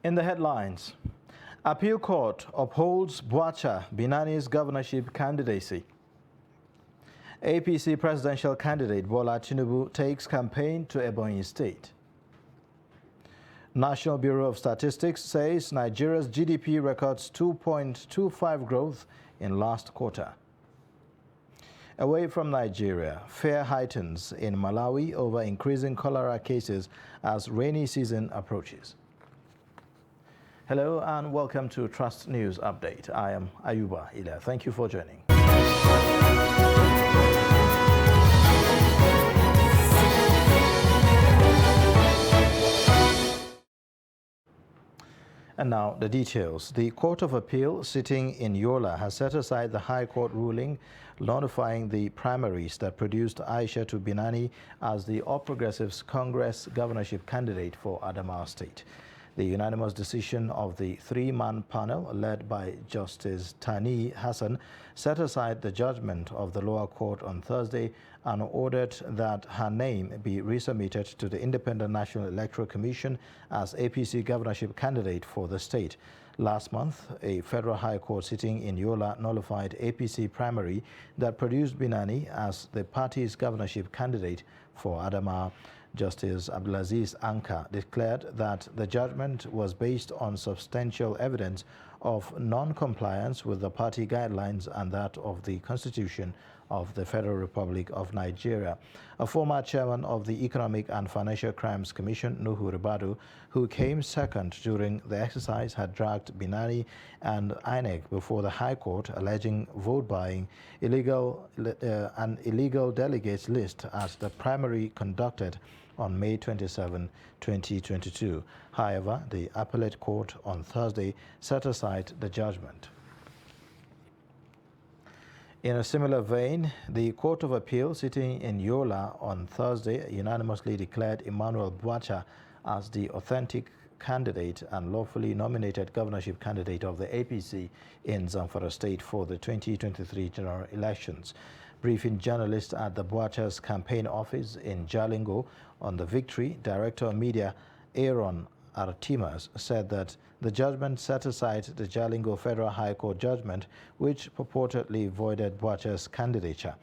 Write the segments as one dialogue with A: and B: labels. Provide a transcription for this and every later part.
A: In the headlines, Appeal Court upholds Bwacha Binani's governorship candidacy. APC presidential candidate Bola Tinubu takes campaign to Ebonyi State. National Bureau of Statistics says Nigeria's GDP records 2.25 growth in last quarter. Away from Nigeria, fear heightens in Malawi over increasing cholera cases as rainy season approaches. Hello and welcome to Trust News Update. I am Ayuba Ila. Thank you for joining. And now the details. The Court of Appeal sitting in Yola has set aside the High Court ruling notifying the primaries that produced Aishatu Binani as the All Progressives Congress governorship candidate for Adamawa State. The unanimous decision of the three-man panel led by Justice Tani Hassan set aside the judgment of the lower court on Thursday and ordered that her name be resubmitted to the Independent National Electoral Commission as APC governorship candidate for the state. Last month, a federal high court sitting in Yola nullified APC primary that produced Binani as the party's governorship candidate for Adamawa. Justice Abdulaziz Anka declared that the judgment was based on substantial evidence of non-compliance with the party guidelines and that of the Constitution of the Federal Republic of Nigeria. A former chairman of the Economic and Financial Crimes Commission, Nuhu Ribadu, who came second during the exercise, had dragged Binani and INEC before the High Court, alleging vote buying, illegal delegates list at the primary conducted on May 27, 2022. However, the appellate court on Thursday set aside the judgment. In a similar vein, the Court of Appeal sitting in Yola on Thursday unanimously declared Emmanuel Bwacha as the authentic candidate and lawfully nominated governorship candidate of the APC in Zamfara State for the 2023 general elections. Briefing journalists at the Bwacha's campaign office in Jalingo on the victory, Director of Media Aaron Artimas said that the judgment set aside the Jalingo Federal High Court judgment, which purportedly voided Bwacha's candidature.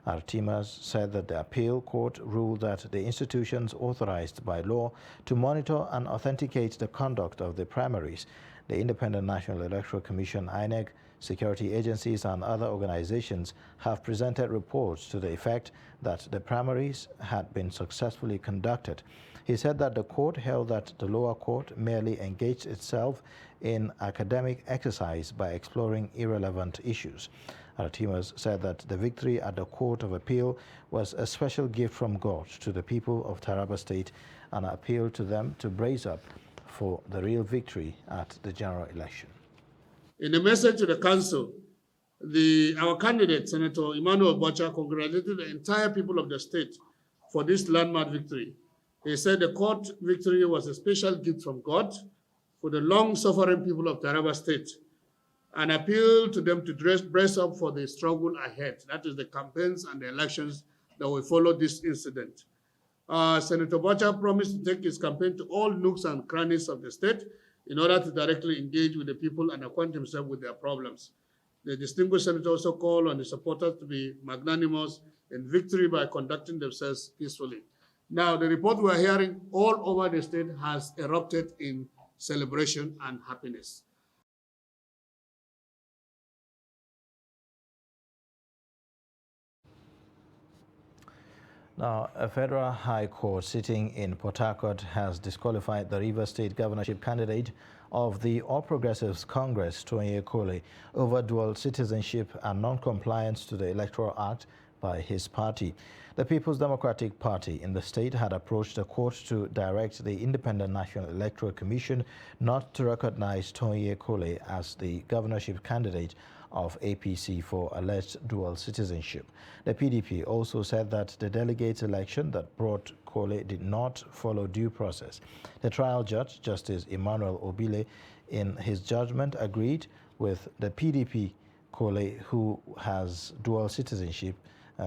A: Artimas said that the appeal court ruled that the institutions authorized by law to monitor and authenticate the conduct of the primaries, the Independent National Electoral Commission, INEC, security agencies and other organizations have presented reports to the effect that the primaries had been successfully conducted. He said that the court held that the lower court merely engaged itself in academic exercise by exploring irrelevant issues. Artimas said that the victory at the Court of Appeal was a special gift from God to the people of Taraba State and appealed to them to brace up for the real victory at the general election.
B: In a message to the council, our candidate, Senator Emmanuel Bwacha, congratulated the entire people of the state for this landmark victory. He said the court victory was a special gift from God for the long-suffering people of Taraba State and appealed to them to brace up for the struggle ahead. That is the campaigns and the elections that will follow this incident. Senator Bwacha promised to take his campaign to all nooks and crannies of the state in order to directly engage with the people and acquaint himself with their problems. The distinguished senator also called on the supporters to be magnanimous in victory by conducting themselves peacefully. Now, the report we are hearing all over the state has erupted in celebration and happiness.
A: Now, a federal high court sitting in Port Harcourt has disqualified the Rivers State governorship candidate of the All Progressives Congress, Tonye Kole, over dual citizenship and non-compliance to the Electoral Act by his party. The People's Democratic Party in the state had approached the court to direct the Independent National Electoral Commission not to recognize Tonye Kole as the governorship candidate of APC for alleged dual citizenship. The PDP also said that the delegates election that brought Kole did not follow due process. The trial judge, Justice Emmanuel Obile, in his judgment agreed with the PDP. Kole, who has dual citizenship,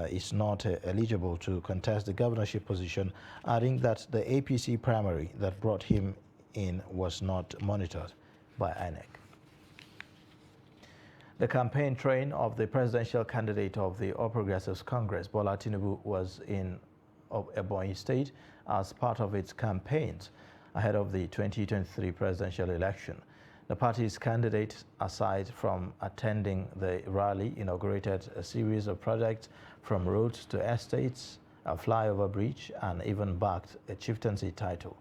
A: is not eligible to contest the governorship position, adding that the APC primary that brought him in was not monitored by INEC. The campaign train of the presidential candidate of the All Progressives Congress, Bola Tinubu, was in Ebonyi State as part of its campaigns ahead of the 2023 presidential election. The party's candidate, aside from attending the rally, inaugurated a series of projects from roads to estates, a flyover bridge, and even backed a chieftaincy title.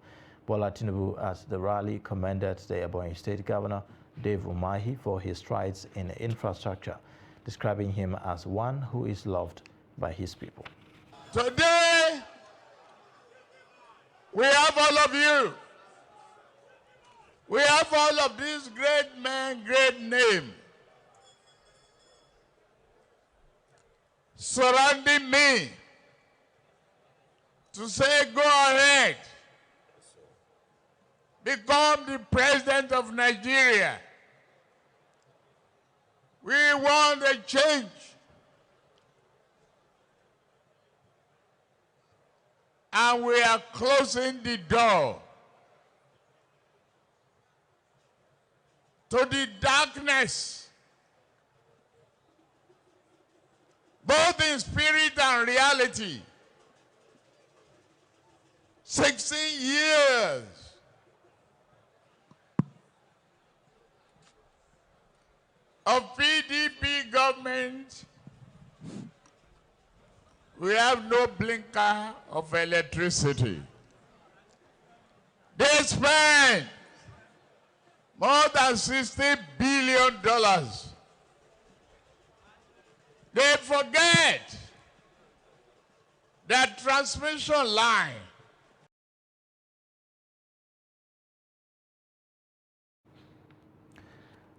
A: Bola Tinubu at the rally commended the Ebonyi State Governor, Dave Umahi, for his strides in infrastructure, describing him as one who is loved by his people.
C: Today, we have all of you. We have all of these great men, great name surrounding me to say, go ahead, become the president of Nigeria. We want a change. And we are closing the door to the darkness, both in spirit and reality. 16 years of PDP government, we have no blinker of electricity. They spend more than $60 billion. They forget that transmission line.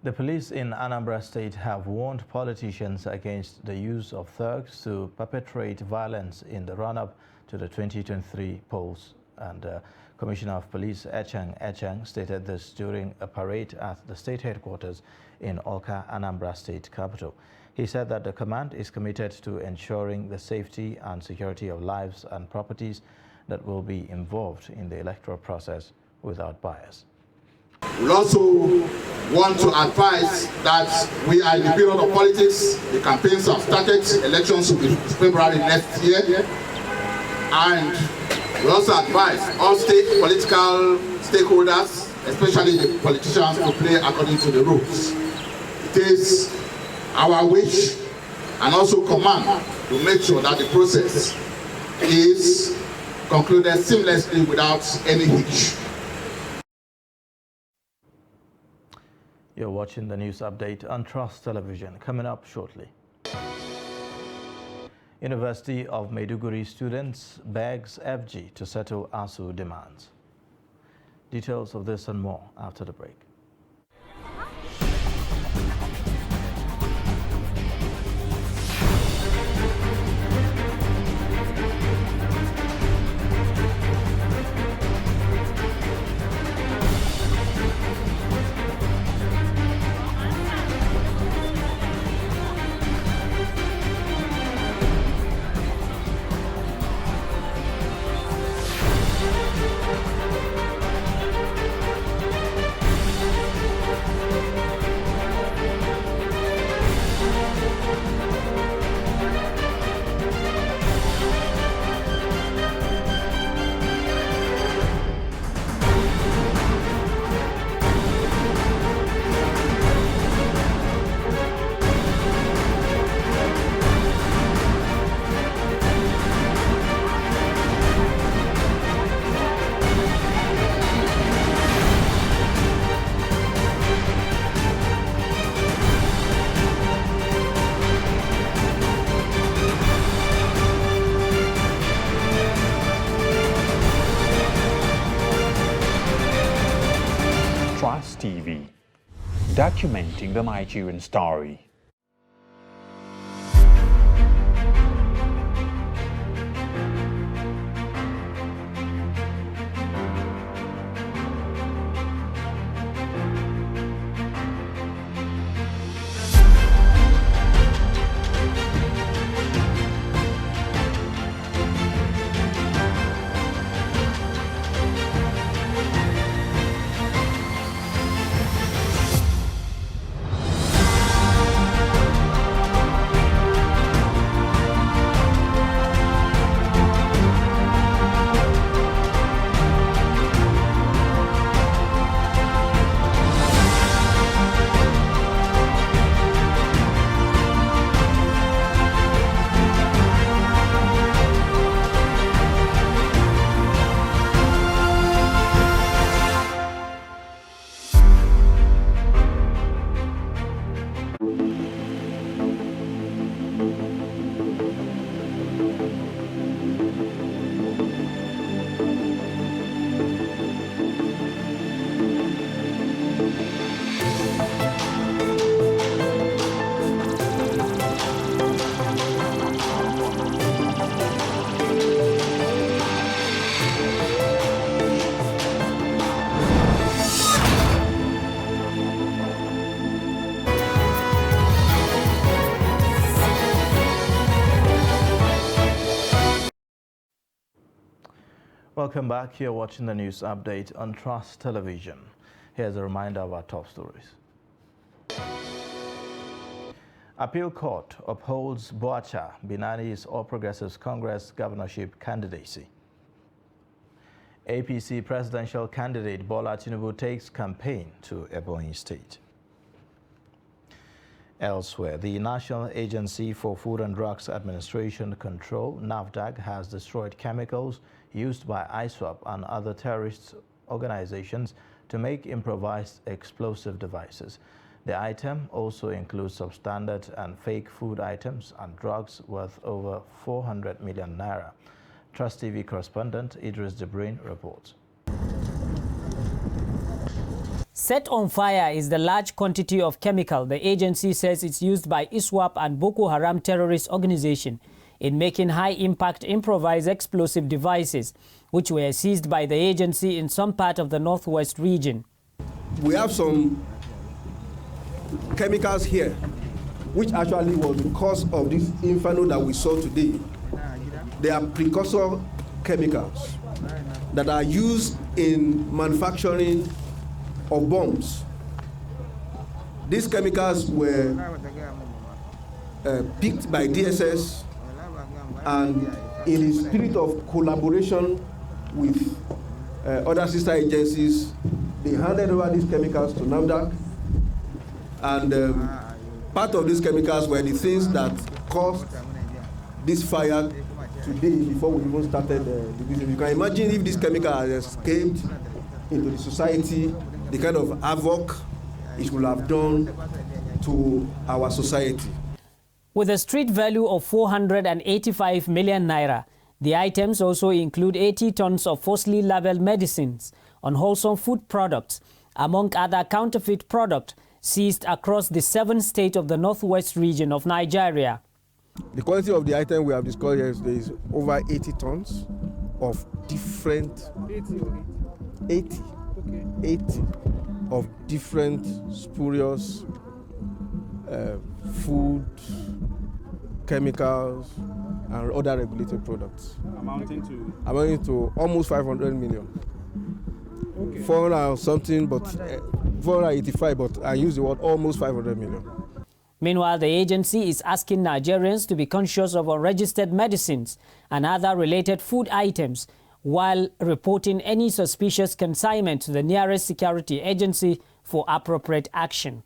A: The police in Anambra State have warned politicians against the use of thugs to perpetrate violence in the run-up to the 2023 polls. And Commissioner of Police Echeng stated this during a parade at the state headquarters in Awka, Anambra State capital. He said that the command is committed to ensuring the safety and security of lives and properties that will be involved in the electoral process without bias.
D: We also want to advise that we are in the period of politics. The campaigns have started. Elections will be February next year. And we also advise all state political stakeholders, especially the politicians, to play according to the rules. It is our wish and also command to make sure that the process is concluded seamlessly without any hitch.
A: You're watching the news update on Trust Television. Coming up shortly. University of Maiduguri students begs FG to settle ASU demands. Details of this and more after the break.
E: Trust TV, documenting the Nigerian story.
A: Welcome back. You're watching the news update on Trust Television. Here's a reminder of our top stories. Appeal Court upholds Boacha Binani's All Progressives Congress governorship candidacy. APC presidential candidate Bola Tinubu takes campaign to Ebonyi State. Elsewhere, the National Agency for Food and Drugs Administration Control, NAFDAC, has destroyed chemicals used by ISWAP and other terrorist organizations to make improvised explosive devices. The item also includes substandard and fake food items and drugs worth over 400 million naira. Trust TV correspondent Idris Jibrin reports.
F: Set on fire is the large quantity of chemical the agency says it's used by ISWAP and Boko Haram terrorist organization in making high-impact improvised explosive devices, which were seized by the agency in some part of the northwest region.
G: We have some chemicals here, which actually was the cause of this inferno that we saw today. They are precursor chemicals that are used in manufacturing of bombs. These chemicals were picked by DSS, and in the spirit of collaboration with other sister agencies, they handed over these chemicals to NAFDAC, and part of these chemicals were the things that caused this fire today before we even started the business. You can imagine if this chemical had escaped into the society, the kind of havoc it will have done to our society.
F: With a street value of 485 million naira, the items also include 80 tons of falsely labeled medicines, unwholesome food products, among other counterfeit products seized across the 7 states of the northwest region of Nigeria.
G: The quantity of the item we have discovered here is over 80 tons of different 80 of different spurious food, chemicals, and other regulated products. Amounting to almost 500 million. Okay. 400 something, but 485, but I use the word almost 500 million.
F: Meanwhile, the agency is asking Nigerians to be conscious of unregistered medicines and other related food items while reporting any suspicious consignment to the nearest security agency for appropriate action.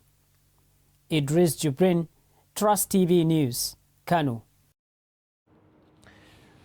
F: Idris Jibrin, Trust TV News, Kano.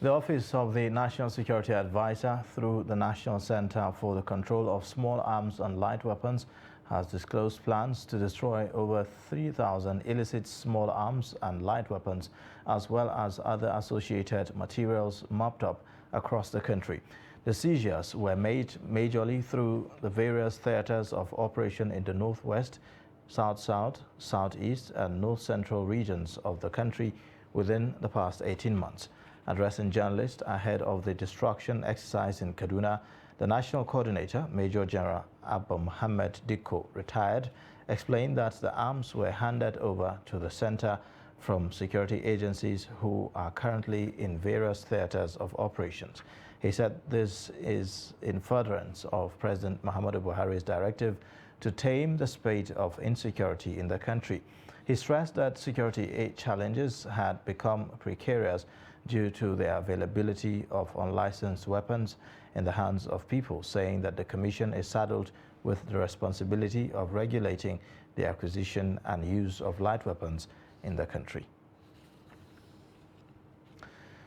A: The Office of the National Security Advisor, through the National Center for the Control of Small Arms and Light Weapons, has disclosed plans to destroy over 3,000 illicit small arms and light weapons, as well as other associated materials mopped up across the country. The seizures were made majorly through the various theaters of operation in the Northwest, South-South, Southeast, and North-Central regions of the country within the past 18 months. Addressing journalists ahead of the destruction exercise in Kaduna, the National Coordinator, Major General Abba Muhammad Dikko, retired, explained that the arms were handed over to the center from security agencies who are currently in various theaters of operations. He said this is in furtherance of President Muhammadu Buhari's directive to tame the spate of insecurity in the country. He stressed that security challenges had become precarious due to the availability of unlicensed weapons in the hands of people, saying that the Commission is saddled with the responsibility of regulating the acquisition and use of light weapons in the country.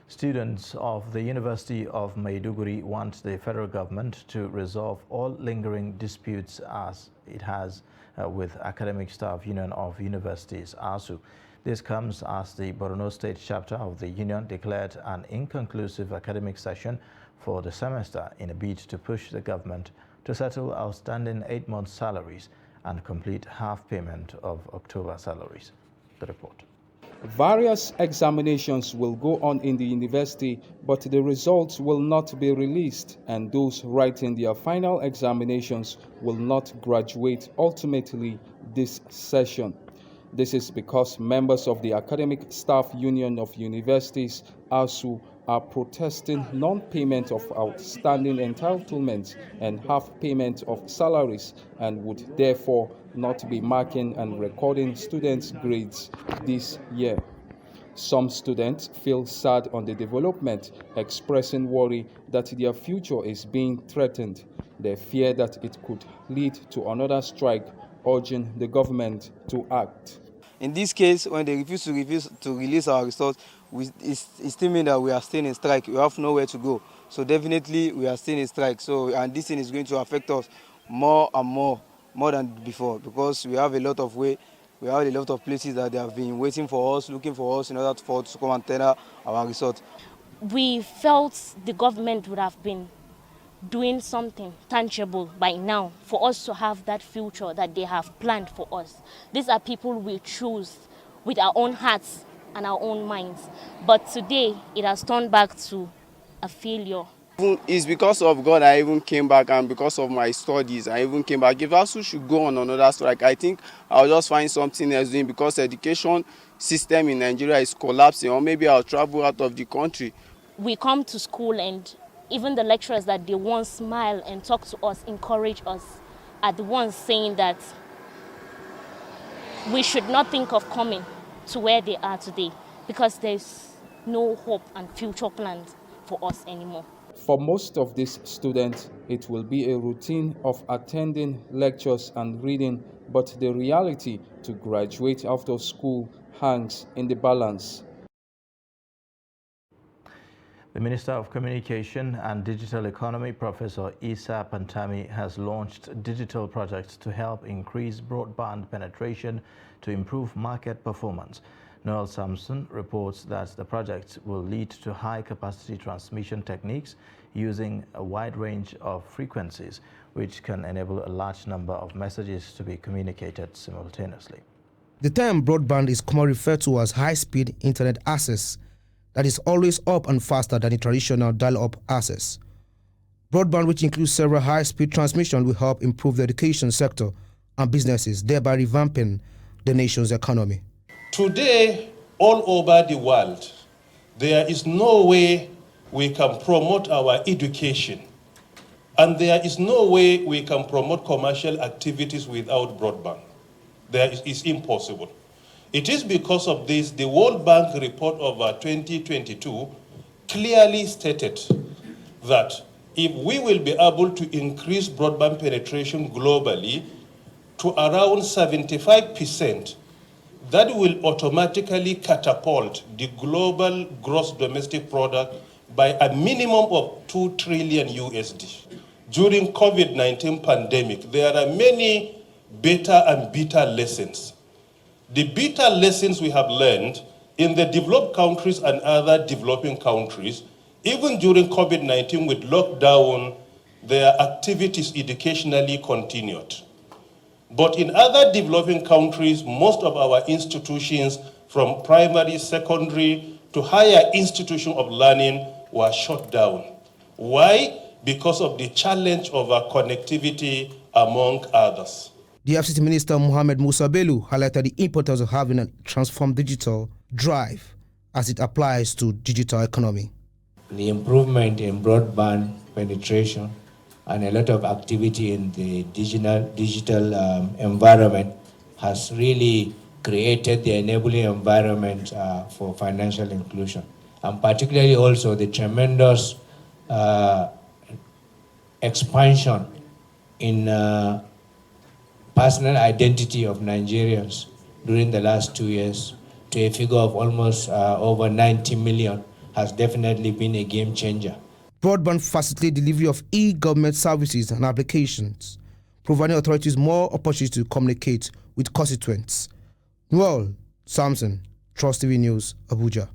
A: Students of the University of Maiduguri want the federal government to resolve all lingering disputes as it has with Academic Staff Union of Universities, ASU. This comes as the Borno State chapter of the union declared an inconclusive academic session for the semester in a bid to push the government to settle outstanding 8-month salaries and complete half payment of October salaries. The report.
H: Various examinations will go on in the university, but the results will not be released, and those writing their final examinations will not graduate ultimately this session. This is because members of the Academic Staff Union of Universities, ASU, are protesting non-payment of outstanding entitlements and half payment of salaries and would therefore not be marking and recording students' grades this year. Some students feel sad on the development, expressing worry that their future is being threatened. They fear that it could lead to another strike, urging the government to act.
I: In this case, when they refuse to release our results, it still means that we are still in strike. We have nowhere to go. So definitely we are still in strike. And this thing is going to affect us more and more than before, because we have a lot of places that they have been waiting for us, looking for us in order to come and tender our result.
J: We felt the government would have been doing something tangible by now for us to have that future that they have planned for us. These are people we choose with our own hearts and our own minds. But today, it has turned back to a failure.
K: It's because of God I even came back, and because of my studies I even came back. If I also should go on another strike, I think I'll just find something else doing, because education system in Nigeria is collapsing, or maybe I'll travel out of the country.
J: We come to school, and even the lecturers that they once smile and talk to us, encourage us, are the ones saying that we should not think of coming to where they are today, because there's no hope and future plans for us anymore.
H: For most of these students, it will be a routine of attending lectures and reading, but the reality to graduate after school hangs in the balance.
A: The Minister of Communication and Digital Economy, Professor Isa Pantami, has launched digital projects to help increase broadband penetration to improve market performance. Noel Samson reports that the project will lead to high-capacity transmission techniques using a wide range of frequencies, which can enable a large number of messages to be communicated simultaneously.
L: The term broadband is commonly referred to as high-speed internet access that is always up and faster than the traditional dial-up access. Broadband, which includes several high-speed transmission, will help improve the education sector and businesses, thereby revamping the nation's economy.
M: Today, all over the world, there is no way we can promote our education, and there is no way we can promote commercial activities without broadband. It's impossible. It is because of this the World Bank report of 2022 clearly stated that if we will be able to increase broadband penetration globally to around 75%, that will automatically catapult the global gross domestic product by a minimum of 2 trillion USD. During COVID-19 pandemic, there are many beta and beta lessons. The beta lessons we have learned in the developed countries and other developing countries, even during COVID-19 with lockdown, their activities educationally continued. But in other developing countries, most of our institutions, from primary, secondary, to higher institutions of learning, were shut down. Why? Because of the challenge of connectivity, among others.
L: The FCT Minister Mohammed Musa Bello highlighted the importance of having a transformed digital drive as it applies to digital economy.
N: The improvement in broadband penetration and a lot of activity in the digital environment has really created the enabling environment for financial inclusion. And particularly also the tremendous expansion in personal identity of Nigerians during the last 2 years to a figure of almost over 90 million has definitely been a game changer.
L: Broadband facilitates delivery of e-government services and applications, providing authorities more opportunity to communicate with constituents. Noel Samson, Trust TV News, Abuja.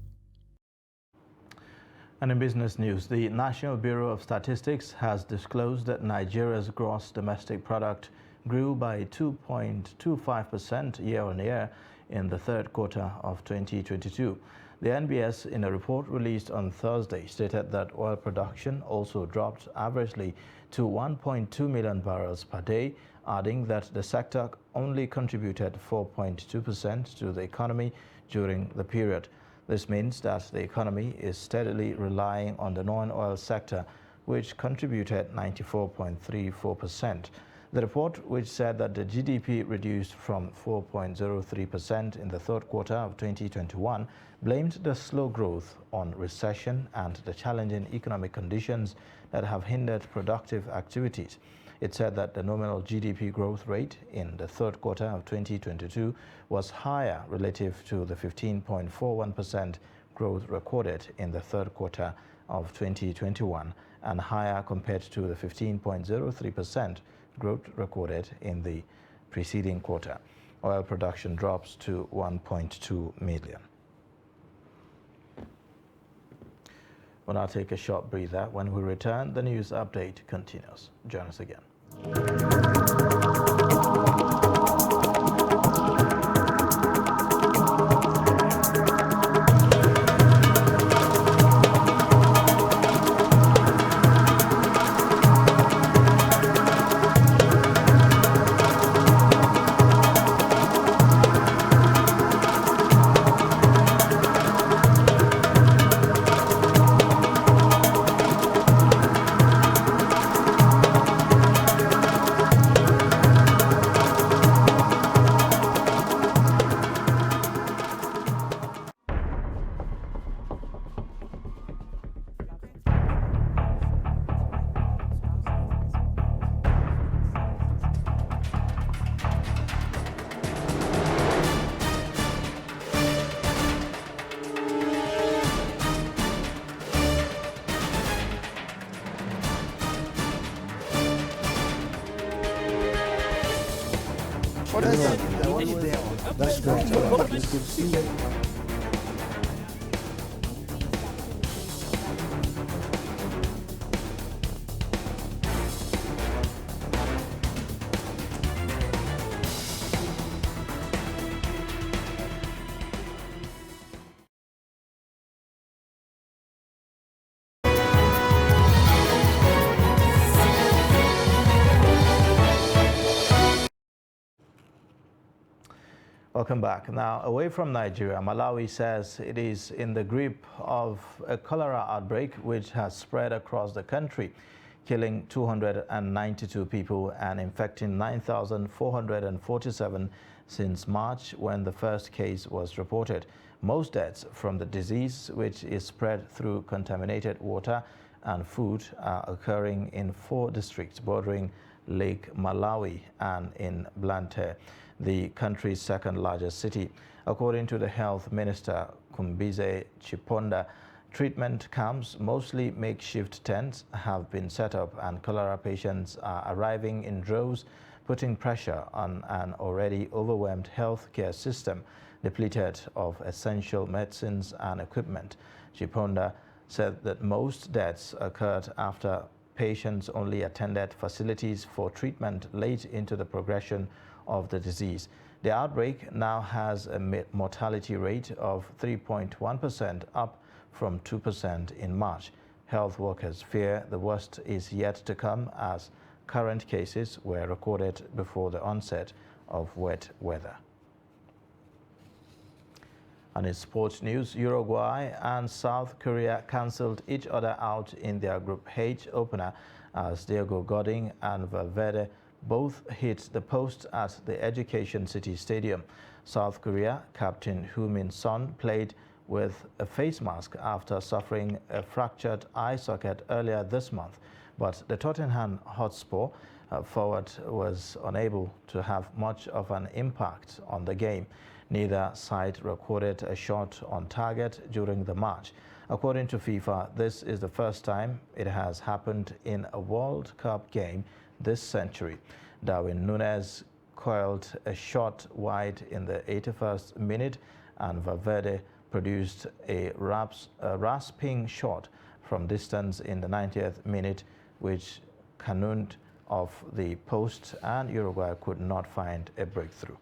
A: And in business news, the National Bureau of Statistics has disclosed that Nigeria's gross domestic product grew by 2.25% year-on-year in the third quarter of 2022. The NBS, in a report released on Thursday, stated that oil production also dropped averagely to 1.2 million barrels per day, adding that the sector only contributed 4.2% to the economy during the period. This means that the economy is steadily relying on the non-oil sector, which contributed 94.34%. The report, which said that the GDP reduced from 4.03% in the third quarter of 2021, blamed the slow growth on recession and the challenging economic conditions that have hindered productive activities. It said that the nominal GDP growth rate in the third quarter of 2022 was higher relative to the 15.41% growth recorded in the third quarter of 2021 and higher compared to the 15.03% growth recorded in the preceding quarter. Oil production drops to 1.2 million. We'll now take a short breather. When we return, the news update continues. Join us again.
L: That's great.
A: Welcome back. Now, away from Nigeria, Malawi says it is in the grip of a cholera outbreak which has spread across the country, killing 292 people and infecting 9,447 since March, when the first case was reported. Most deaths from the disease, which is spread through contaminated water and food, are occurring in 4 districts bordering Lake Malawi and in Blantyre, the country's second largest city. According to the health minister, Kumbize Chiponda, treatment camps, mostly makeshift tents, have been set up and cholera patients are arriving in droves, putting pressure on an already overwhelmed healthcare system depleted of essential medicines and equipment. Chiponda said that most deaths occurred after patients only attended facilities for treatment late into the progression of the disease. The outbreak now has a mortality rate of 3.1%, up from 2% in March. Health workers fear the worst is yet to come, as current cases were recorded before the onset of wet weather. And in sports news, Uruguay and South Korea cancelled each other out in their Group H opener as Diego Godin and Valverde both hit the post at the Education City Stadium. South Korea captain Heung Min Son played with a face mask after suffering a fractured eye socket earlier this month, but the Tottenham Hotspur forward was unable to have much of an impact on the game. Neither side recorded a shot on target during the match. According to FIFA, this is the first time it has happened in a World Cup game this century. Darwin Núñez coiled a shot wide in the 81st minute, and Valverde produced a rasping shot from distance in the 90th minute, which cannoned off the post, and Uruguay could not find a breakthrough.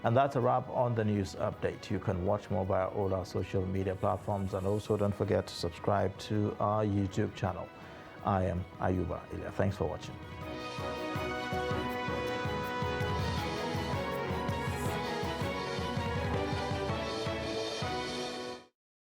A: And that's a wrap on the news update. You can watch more via all our social media platforms, and also don't forget to subscribe to our YouTube channel. I am Ayuba Ilya. Thanks for watching.